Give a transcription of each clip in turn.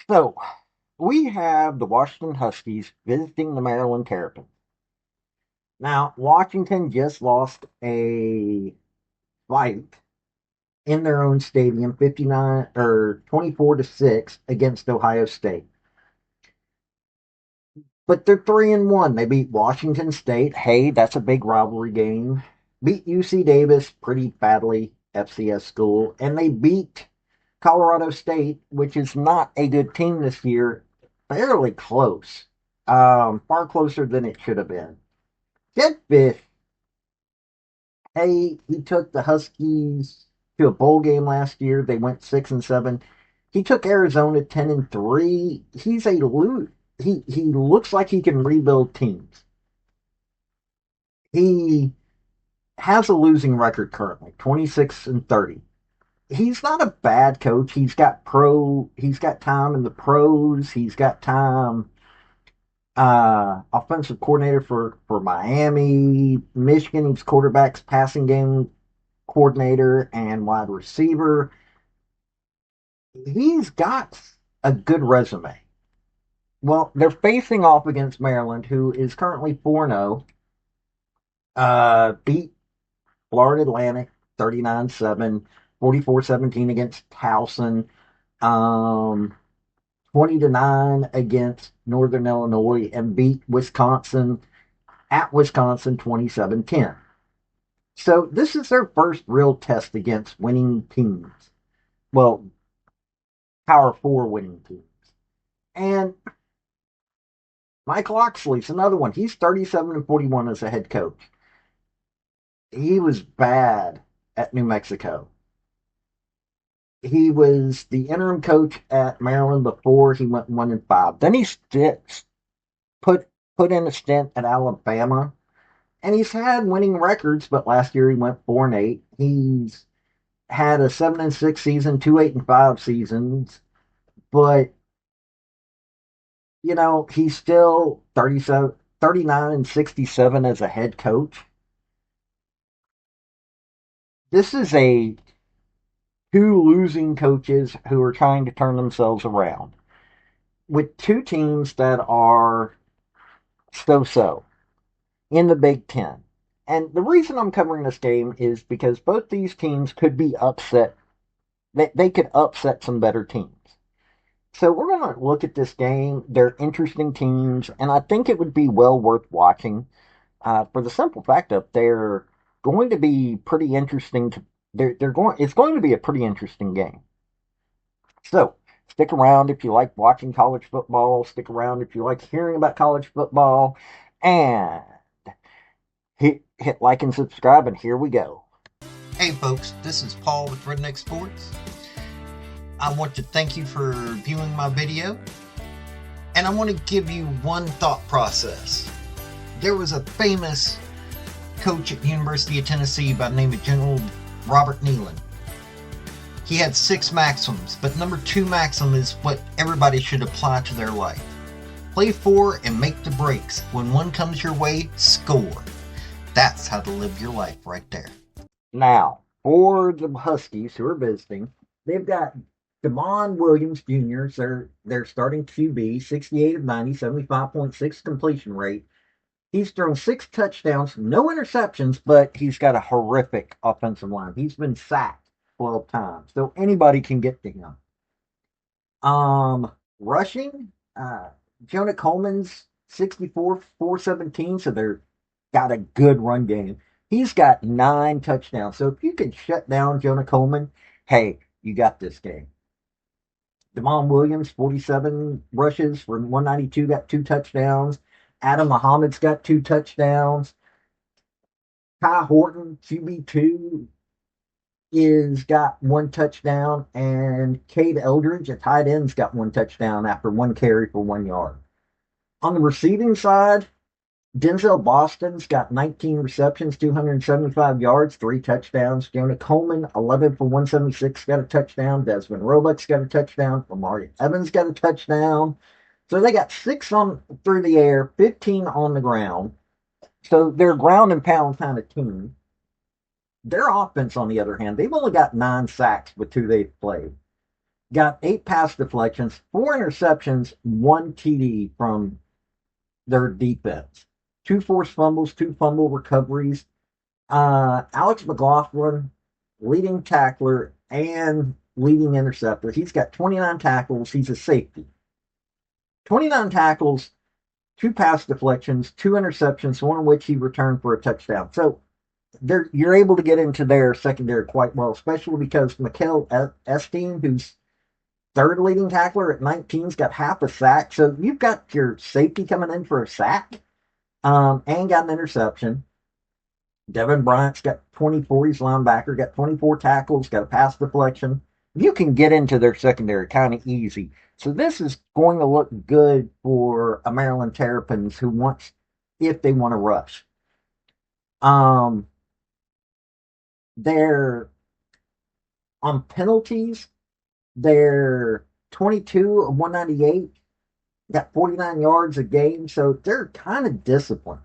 So, we have the Washington Huskies visiting the Maryland Terps. Now, Washington just lost a fight in their own stadium, 59 or 24-6 against Ohio State. But they're 3-1. They beat Washington State. Hey, that's a big rivalry game. Beat UC Davis pretty badly, FCS school, and they beat Colorado State, which is not a good team this year, fairly close. Far closer than it should have been. Jed Fish, hey, he took the Huskies to a bowl game last year. They went 6-7. He took Arizona 10-3. He's a loot. He looks like he can rebuild teams. He has a losing record currently, 26-30. He's not a bad coach. He's got time in the pros. He's got time offensive coordinator for Miami, Michigan. He's quarterback's passing game coordinator and wide receiver. He's got a good resume. Well, they're facing off against Maryland, who is currently 4-0. Beat Florida Atlantic 39-7, 44-17 against Towson, 20-9 against Northern Illinois, and beat Wisconsin at Wisconsin 27-10. So this is their first real test against winning teams. Well, Power 4 winning teams. And Michael Oxley's another one. He's 37-41 as a head coach. He was bad at New Mexico. He was the interim coach at Maryland before he went 1-5. Then he put put in a stint at Alabama, and he's had winning records. But last year he went 4-8. He's had a 7-6 season, 2 8-5 seasons, but he's still 37, 39-67 as a head coach. This is a two losing coaches who are trying to turn themselves around with two teams that are so in the Big Ten. And the reason I'm covering this game is because both these teams could be upset. They could upset some better teams. So we're going to look at this game. They're interesting teams, and I think it would be well worth watching for the simple fact of they're going to be pretty interesting. They're going. It's going to be a pretty interesting game. So stick around if you like watching college football. Stick around if you like hearing about college football, and hit like and subscribe. And here we go. Hey folks, this is Paul with Redneck Sports. I want to thank you for viewing my video, and I want to give you one thought process. There was a famous coach at the University of Tennessee by the name of General Robert Neyland. He had 6 maxims, but number 2 maxim is what everybody should apply to their life. Play for and make the breaks. When one comes your way, score. That's how to live your life right there. Now, for the Huskies who are visiting, they've got Damon Williams Jr. They're starting QB, 68 of 90, 75.6 completion rate. He's thrown 6 touchdowns, no interceptions, but he's got a horrific offensive line. He's been sacked 12 times, so anybody can get to him. Rushing, Jonah Coleman's 64, 417, so they're got a good run game. He's got 9 touchdowns, so if you can shut down Jonah Coleman, hey, you got this game. Damon Williams, 47 rushes for 192, got 2 touchdowns. Adam Muhammad's got 2 touchdowns. Ty Horton, QB2, is got 1 touchdown. And Cade Eldridge, a tight end's got 1 touchdown after 1 carry for 1 yard. On the receiving side, Denzel Boston's got 19 receptions, 275 yards, 3 touchdowns. Jonah Coleman, 11 for 176, got a touchdown. Desmond Roebuck's got a touchdown. Lamar Evans got a touchdown. So they got 6 on through the air, 15 on the ground. So they're a ground and pound kind of team. Their offense, on the other hand, they've only got 9 sacks with 2 they've played. got 8 pass deflections, 4 interceptions, 1 TD from their defense. 2 forced fumbles, 2 fumble recoveries. Alex McLaughlin, leading tackler and leading interceptor. He's got 29 tackles. He's a safety. 29 tackles, 2 pass deflections, 2 interceptions, one of which he returned for a touchdown. So you're able to get into their secondary quite well, especially because Mikel Esteen, who's third leading tackler at 19's got half a sack. So you've got your safety coming in for a sack, and got an interception. Devin Bryant's got 24. He's linebacker, got 24 tackles, got a pass deflection. You can get into their secondary kind of easy. So this is going to look good for a Maryland Terrapins who wants, if they want to rush. They're on penalties. They're 22 of 198, got 49 yards a game, so they're kind of disciplined.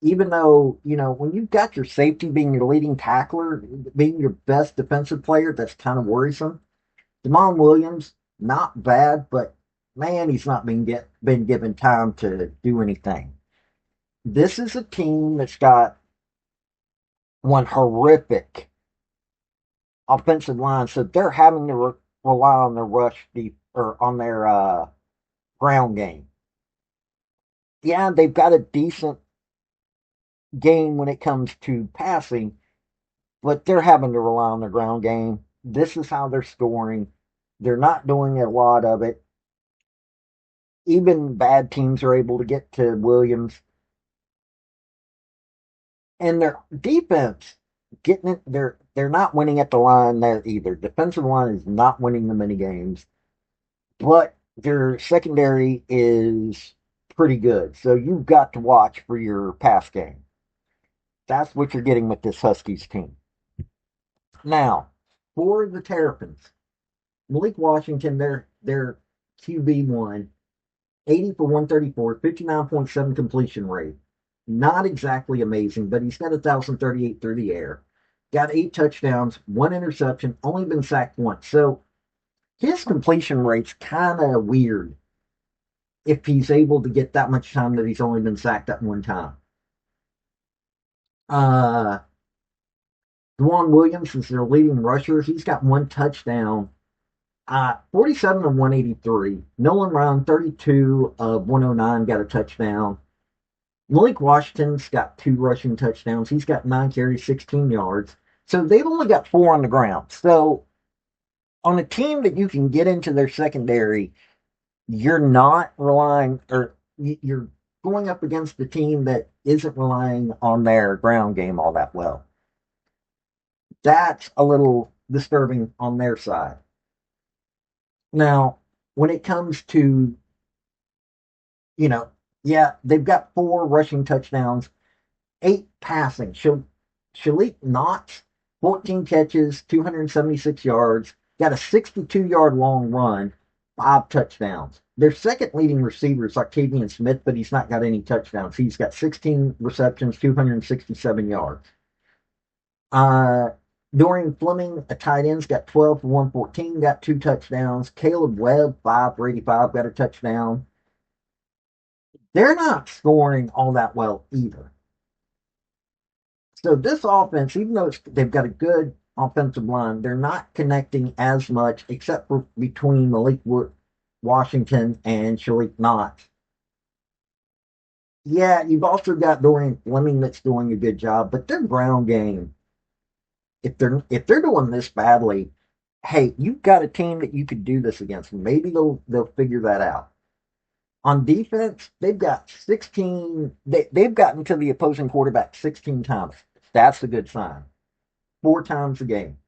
Even though, when you've got your safety being your leading tackler, being your best defensive player, that's kind of worrisome. Damon Williams, not bad, but man, he's not been given time to do anything. This is a team that's got one horrific offensive line, so they're having to rely on their rush deep or on their ground game. Yeah, they've got a decent game when it comes to passing, but they're having to rely on their ground game. This is how they're scoring. They're not doing a lot of it. Even bad teams are able to get to Williams. And their defense getting it, they're not winning at the line there either. Defensive line is not winning them many games, but their secondary is pretty good. So you've got to watch for your pass game. That's what you're getting with this Huskies team. Now, for the Terrapins, Malik Washington, their QB1, 80 for 134, 59.7 completion rate. Not exactly amazing, but he's got 1,038 through the air. Got 8 touchdowns, 1 interception, only been sacked once. So his completion rate's kind of weird if he's able to get that much time that he's only been sacked at one time. Dwan Williams is their leading rusher. He's got 1 touchdown. 47 of 183. Nolan Ryan, 32 of 109, got a touchdown. Malik Washington's got 2 rushing touchdowns. He's got 9 carries, 16 yards. So they've only got 4 on the ground. So on a team that you can get into their secondary, you're not relying, or you're going up against a team that isn't relying on their ground game all that well. That's a little disturbing on their side. Now, when it comes to, yeah, they've got 4 rushing touchdowns, 8 passing. Shalik Knox, 14 catches, 276 yards, got a 62-yard long run, 5 touchdowns. Their second leading receiver is Octavian Smith, but he's not got any touchdowns. He's got 16 receptions, 267 yards. Dorian Fleming, a tight end's got 12 for 114, got 2 touchdowns. Caleb Webb, 5 for 85, got a touchdown. They're not scoring all that well either. So this offense, even though they've got a good offensive line, they're not connecting as much, except for between Malik Washington and Shalik Knox. Yeah, you've also got Dorian Fleming that's doing a good job, but their ground game, if they're doing this badly, hey, you've got a team that you could do this against. Maybe they'll figure that out. On defense, they've got 16. They've gotten to the opposing quarterback 16 times. That's a good sign. 4 times a game.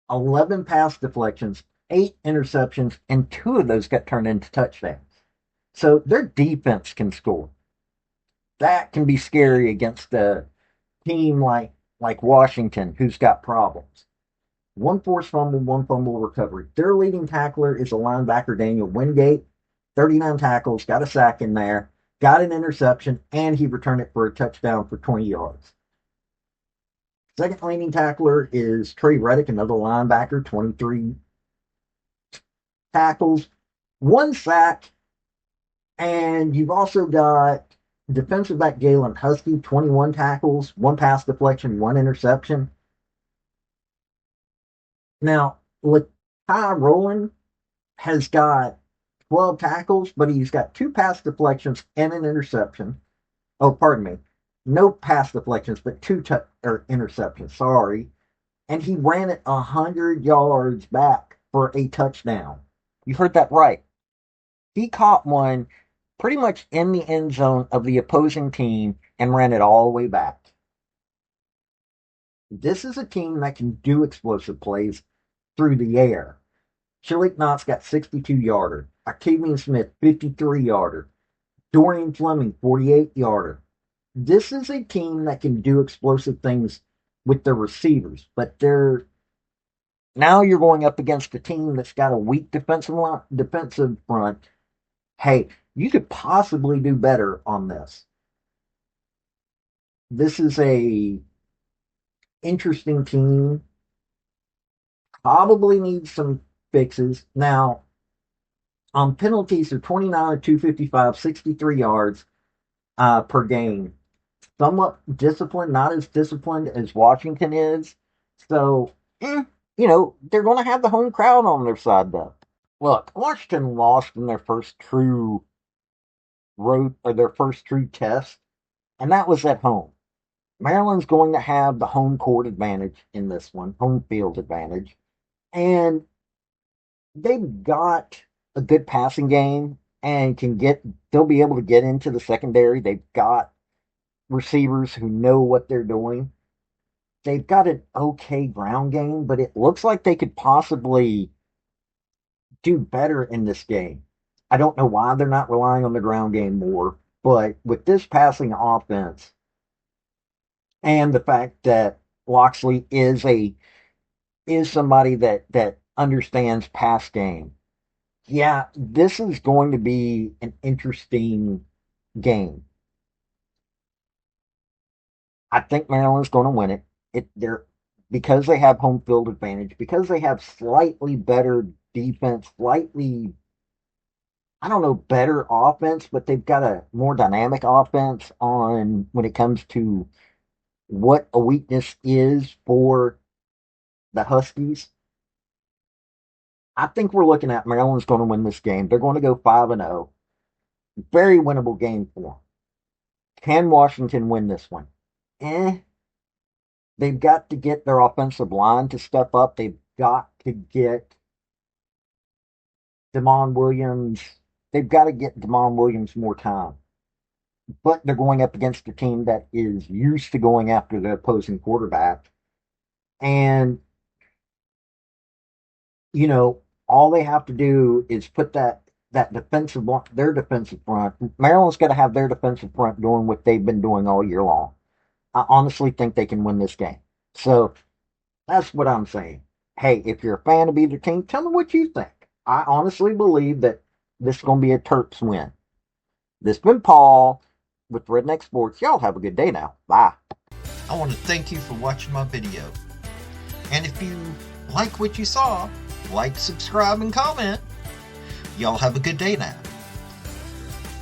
11 pass deflections, 8 interceptions, and 2 of those got turned into touchdowns. So their defense can score. That can be scary against a team like Washington, who's got problems. 1 forced fumble, 1 fumble recovery. Their leading tackler is a linebacker, Daniel Wingate. 39 tackles, got a sack in there, got an interception, and he returned it for a touchdown for 20 yards. Second leading tackler is Trey Reddick, another linebacker, 23 tackles, 1 sack, and you've also got defensive back Galen Husky, 21 tackles, 1 pass deflection, 1 interception. Now, Ty Rowland has got 12 tackles, but he's got 2 pass deflections and an interception. Oh, pardon me. No pass deflections, but interceptions. Sorry. And he ran it 100 yards back for a touchdown. You heard that right. He caught one pretty much in the end zone of the opposing team and ran it all the way back. This is a team that can do explosive plays through the air. Shalik Knott's got 62-yarder. Octavian Smith, 53-yarder. Dorian Fleming, 48-yarder. This is a team that can do explosive things with their receivers, but now you're going up against a team that's got a weak defensive front. Hey, you could possibly do better on this. This is a interesting team. Probably needs some fixes. Now, on penalties, they're 29 of 255, 63 yards per game. Somewhat disciplined, not as disciplined as Washington is. So, they're going to have the home crowd on their side, though. Look, Washington lost in their first true test, and that was at home. Maryland's going to have the home court advantage in this one, home field advantage, and they've got a good passing game and they'll be able to get into the secondary. They've got receivers who know what they're doing. They've got an okay ground game, but it looks like they could possibly do better in this game. I don't know why they're not relying on the ground game more, but with this passing offense and the fact that Loxley is somebody that understands pass game. Yeah, this is going to be an interesting game. I think Maryland's going to win it. They're because they have home field advantage, because they have slightly better defense, slightly I don't know better offense, but they've got a more dynamic offense on when it comes to what a weakness is for the Huskies. I think we're looking at Maryland's going to win this game. They're going to go 5-0. Very winnable game for them. Can Washington win this one? They've got to get their offensive line to step up. They've got to get Damon Williams. They've got to get Damon Williams more time. But they're going up against a team that is used to going after the opposing quarterback. And, all they have to do is put their defensive front. Maryland's got to have their defensive front doing what they've been doing all year long. I honestly think they can win this game. So that's what I'm saying. Hey, if you're a fan of either team, tell me what you think. I honestly believe that this is going to be a Terps win. This has been Paul with Redneck Sports. Y'all have a good day now. Bye. I want to thank you for watching my video. And if you like what you saw, like, subscribe, and comment. Y'all have a good day now.